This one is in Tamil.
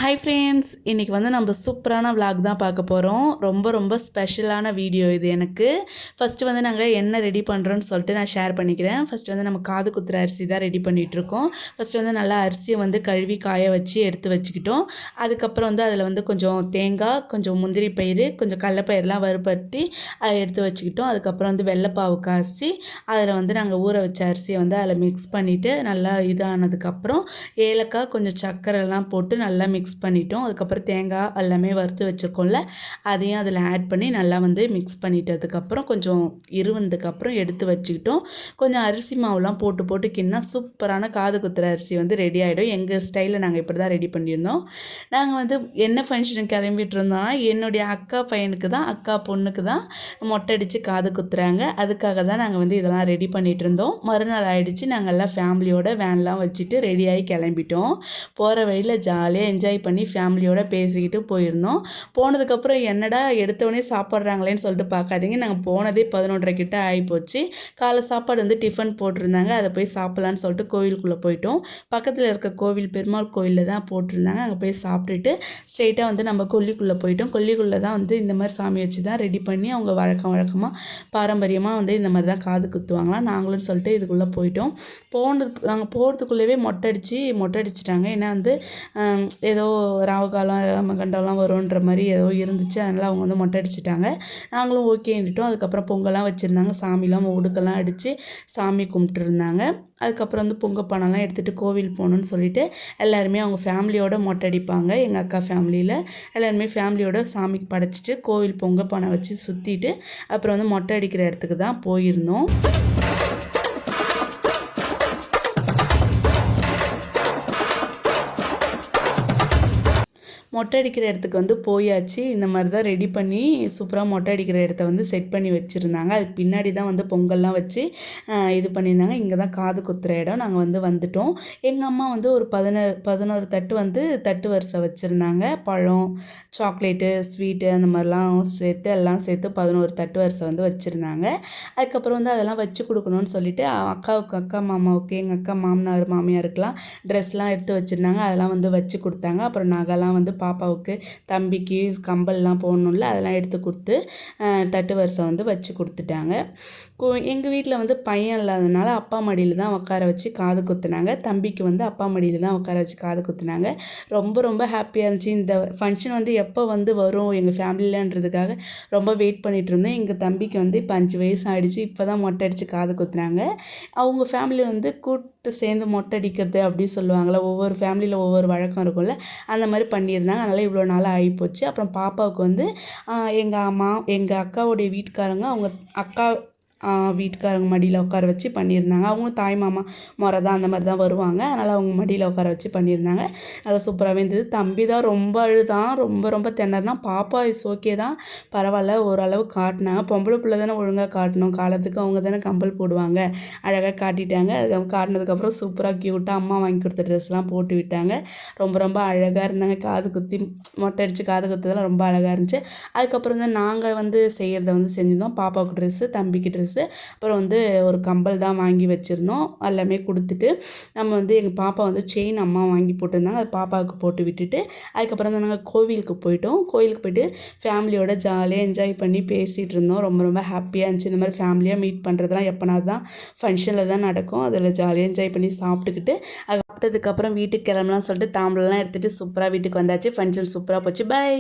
ஹாய் ஃப்ரெண்ட்ஸ், இன்றைக்கி வந்து நம்ம சூப்பரான விளாக் தான் பார்க்க போகிறோம். ரொம்ப ஸ்பெஷலான வீடியோ இது எனக்கு. ஃபஸ்ட்டு வந்து நாங்கள் என்ன ரெடி பண்ணுறோன்னு சொல்லிட்டு நான் ஷேர் பண்ணிக்கிறேன். ஃபஸ்ட்டு வந்து நம்ம காது குத்துற அரிசி தான் ரெடி பண்ணிகிட்ருக்கோம். ஃபஸ்ட்டு வந்து நல்லா அரிசியை வந்து கழுவி காய வச்சு எடுத்து வச்சுக்கிட்டோம். அதுக்கப்புறம் வந்து அதில் வந்து கொஞ்சம் தேங்காய், கொஞ்சம் முந்திரி பயிறு, கொஞ்சம் கடலப்பயிரெலாம் வறுபடுத்தி அதை எடுத்து வச்சுக்கிட்டோம். அதுக்கப்புறம் வந்து வெள்ளைப்பாவு காய்ச்சி அதில் வந்து நாங்கள் ஊற வச்ச அரிசியை வந்து அதில் மிக்ஸ் பண்ணிவிட்டு நல்லா இதானதுக்கப்புறம் ஏலக்காய், கொஞ்சம் சர்க்கரைலாம் போட்டு நல்லா மிக்ஸ் பண்ணிட்டோம். அதுக்கப்புறம் தேங்காய் எல்லாமே வறுத்து வச்சுருக்கோம்ல, அதையும் அதில் ஆட் பண்ணி நல்லா வந்து மிக்ஸ் பண்ணிட்டதுக்கப்புறம் கொஞ்சம் இருவனதுக்கப்புறம் எடுத்து வச்சுக்கிட்டோம். கொஞ்சம் அரிசி மாவுலாம் போட்டு கின்னா சூப்பரான காது குத்துற அரிசி வந்து ரெடி ஆகிடும். எங்கள் ஸ்டைலில் நாங்கள் இப்படி தான் ரெடி பண்ணியிருந்தோம். நாங்கள் வந்து என்ன ஃபங்க்ஷனுக்கு கிளம்பிட்டு இருந்தோம்னா, என்னுடைய அக்கா பையனுக்கு தான், அக்கா பொண்ணுக்கு தான் மொட்டை அடித்து காது குத்துறாங்க. அதுக்காக தான் நாங்கள் வந்து இதெல்லாம் ரெடி பண்ணிகிட்டு இருந்தோம். மறுநாள் ஆகிடுச்சு. நாங்கள் எல்லாம் ஃபேமிலியோட வேன்லாம் வச்சுட்டு ரெடியாகி கிளம்பிட்டோம். போகிற வழியில் ஜாலியாக என்ஜாய் பண்ணி ஃபேமிலியோடு பேசிக்கிட்டு போயிருந்தோம். போனதுக்கப்புறம் என்னடா எடுத்தவொடனே சாப்பிட்றாங்களேன்னு சொல்லிட்டு பார்க்காதீங்க. நாங்கள் போனதே 11:30 கிட்ட ஆகிப்போச்சு. காலை சாப்பாடு வந்து டிஃபன் போட்டிருந்தாங்க. அதை போய் சாப்பிட்லான்னு சொல்லிட்டு கோவிலுக்குள்ளே போயிட்டோம். பக்கத்தில் இருக்க கோவில் பெருமாள் கோவிலில் தான் போட்டிருந்தாங்க. அங்கே போய் சாப்பிட்டுட்டு ஸ்ட்ரெயிட்டாக வந்து நம்ம கொல்லிக்குள்ளே போயிட்டோம். கொல்லிக்குள்ளே தான் வந்து இந்த மாதிரி சாமி வச்சு தான் ரெடி பண்ணி அவங்க வழக்கமாக பாரம்பரியமாக வந்து இந்த மாதிரி தான் காது குத்துவாங்களாம். நாங்களும் சொல்லிட்டு இதுக்குள்ளே போயிட்டோம். நாங்கள் போகிறதுக்குள்ளேயே மொட்டை அடிச்சிட்டாங்க. ஏன்னா வந்து ஏதோ ராவுகாலம் கண்டம்லாம் வரும்ன்ற மாதிரி ஏதோ இருந்துச்சு. அதனால் அவங்க வந்து மொட்டை அடிச்சிட்டாங்க. நாங்களும் ஓகேன்னுட்டோம். அதுக்கப்புறம் பொங்கலாம் வச்சுருந்தாங்க. சாமிலாம் உடுக்கெல்லாம் அடித்து சாமி கும்பிட்டுருந்தாங்க. அதுக்கப்புறம் வந்து பொங்கப்பானெல்லாம் எடுத்துகிட்டு கோவில் போகணுன்னு சொல்லிட்டு எல்லாருமே அவங்க ஃபேமிலியோட மொட்டை அடிப்பாங்க. எங்கள் அக்கா ஃபேமிலியில் எல்லாருமே ஃபேமிலியோட சாமிக்கு படைச்சிட்டு கோவில் பொங்கப்பானை வச்சு சுற்றிட்டு அப்புறம் வந்து மொட்டை அடிக்கிற இடத்துக்கு தான் போயிருந்தோம். மொட்டை அடிக்கிற இடத்துக்கு வந்து போயாச்சு. இந்த மாதிரி தான் ரெடி பண்ணி சூப்பராக மொட்டை அடிக்கிற இடத்த வந்து செட் பண்ணி வச்சுருந்தாங்க. அதுக்கு பின்னாடி தான் வந்து பொங்கல்லாம் வச்சு இது பண்ணியிருந்தாங்க. இங்கே தான் காது குத்துற இடம். நாங்கள் வந்து வந்துட்டோம். எங்கள் அம்மா வந்து ஒரு 11 தட்டு வந்து தட்டு வரிசை வச்சுருந்தாங்க. பழம், சாக்லேட்டு, ஸ்வீட்டு அந்த மாதிரிலாம் சேர்த்து எல்லாம் சேர்த்து 11 தட்டு வரிசை வந்து வச்சுருந்தாங்க. அதுக்கப்புறம் வந்து அதெல்லாம் வச்சு கொடுக்கணும்னு சொல்லிட்டு அக்கா மாமாவுக்கு, எங்கள் அக்கா மாமனார் மாமியாருக்கெலாம் ட்ரெஸ்லாம் எடுத்து வச்சுருந்தாங்க. அதெல்லாம் வந்து வச்சு கொடுத்தாங்க. அப்புறம் நகைலாம் வந்து பாப்பாவுக்கு, தம்பிக்கு கம்பல்லாம் போடணும்ல, அதெல்லாம் எடுத்து கொடுத்து தட்டு வரிசை வந்து வச்சு கொடுத்துட்டாங்க. எங்கள் வீட்டில் வந்து பையன் இல்லாததுனால அப்பா மடியில் தான் உட்கார வச்சு காது குத்துனாங்க. தம்பிக்கு வந்து அப்பா மடியில் தான் உட்கார வச்சு காது குத்துனாங்க. ரொம்ப ஹாப்பியாக இருந்துச்சு. இந்த ஃபங்க்ஷன் வந்து எப்போ வந்து வரும் எங்கள் ஃபேமிலியிலன்றதுக்காக ரொம்ப வெயிட் பண்ணிகிட்டு இருந்தோம். எங்கள் தம்பிக்கு வந்து இப்போ 5 வயசு ஆகிடுச்சு. இப்போ தான் மொட்டை அடித்து காது குத்துனாங்க. அவங்க ஃபேமிலியில் வந்து கூட்டு சேர்ந்து மொட்டை அடிக்கிறது அப்படி சொல்லுவாங்களே, ஒவ்வொரு ஃபேமிலியில் ஒவ்வொரு வழக்கம் இருக்கும்ல, அந்த மாதிரி பண்ணியிருந்தாங்க. அதனால் இவ்வளோ நாள் ஆகிப்போச்சு. அப்புறம் பாப்பாவுக்கு வந்து எங்கள் அக்காவுடைய வீட்டுக்காரங்க அவங்க அக்கா வீட்டுக்காரங்க மடியில் உட்கார வச்சு பண்ணியிருந்தாங்க. அவங்களும் தாய் மாமா முறை தான், அந்த மாதிரி தான் வருவாங்க. அதனால் அவங்க மடியில் உட்கார வச்சு பண்ணியிருந்தாங்க. நல்லா சூப்பராகவே இருந்தது. தம்பி தான் ரொம்ப அழுதான், ரொம்ப திணறதான். பாப்பா இஸ் ஓகே தான், பரவாயில்ல, ஓரளவு காட்டினாங்க. பொம்பளை பிள்ளை தானே ஒழுங்காக காட்டணும், காலத்துக்கு அவங்க தானே கம்பல் போடுவாங்க. அழகாக காட்டிட்டாங்க. அது காட்டினதுக்கப்புறம் சூப்பராக க்யூட்டாக அம்மா வாங்கி கொடுத்த ட்ரெஸ்லாம் போட்டு விட்டாங்க. ரொம்ப அழகாக இருந்தாங்க. காது குத்தி மொட்டை அடித்து காது குத்துறதுலாம் ரொம்ப அழகாக இருந்துச்சு. அதுக்கப்புறம் தான் நாங்கள் வந்து செய்கிறத வந்து செஞ்சுருந்தோம். பாப்பாவுக்கு ட்ரெஸ்ஸு, தம்பிக்கு ட்ரெஸ்ஸு, அப்புறம் வந்து ஒரு கம்பல் தான் வாங்கி வச்சுருந்தோம். எல்லாமே கொடுத்துட்டு நம்ம வந்து எங்கள் பாப்பா வந்து செயின் அம்மா வாங்கி போட்டிருந்தாங்க. அது பாப்பாவுக்கு போட்டு விட்டுட்டு அதுக்கப்புறம் தான் நாங்கள் கோவிலுக்கு போயிட்டோம். கோவிலுக்கு போய்ட்டு ஃபேமிலியோட ஜாலியாக என்ஜாய் பண்ணி பேசிகிட்டு இருந்தோம். ரொம்ப ஹாப்பியாக இருந்துச்சு. இந்த மாதிரி ஃபேமிலியாக மீட் பண்ணுறதுலாம் எப்போனாது தான் ஃபங்க்ஷனில் தான் நடக்கும். அதில் ஜாலியாக என்ஜாய் பண்ணி சாப்பிட்டுக்கிட்டு சாப்பிட்டதுக்கப்புறம் வீட்டுக்கு கிளம்பலாம்னு சொல்லிட்டு தாம்பூலம்லாம் எடுத்துகிட்டு சூப்பராக வீட்டுக்கு வந்தாச்சு. ஃபங்க்ஷன் சூப்பராக போச்சு. பை.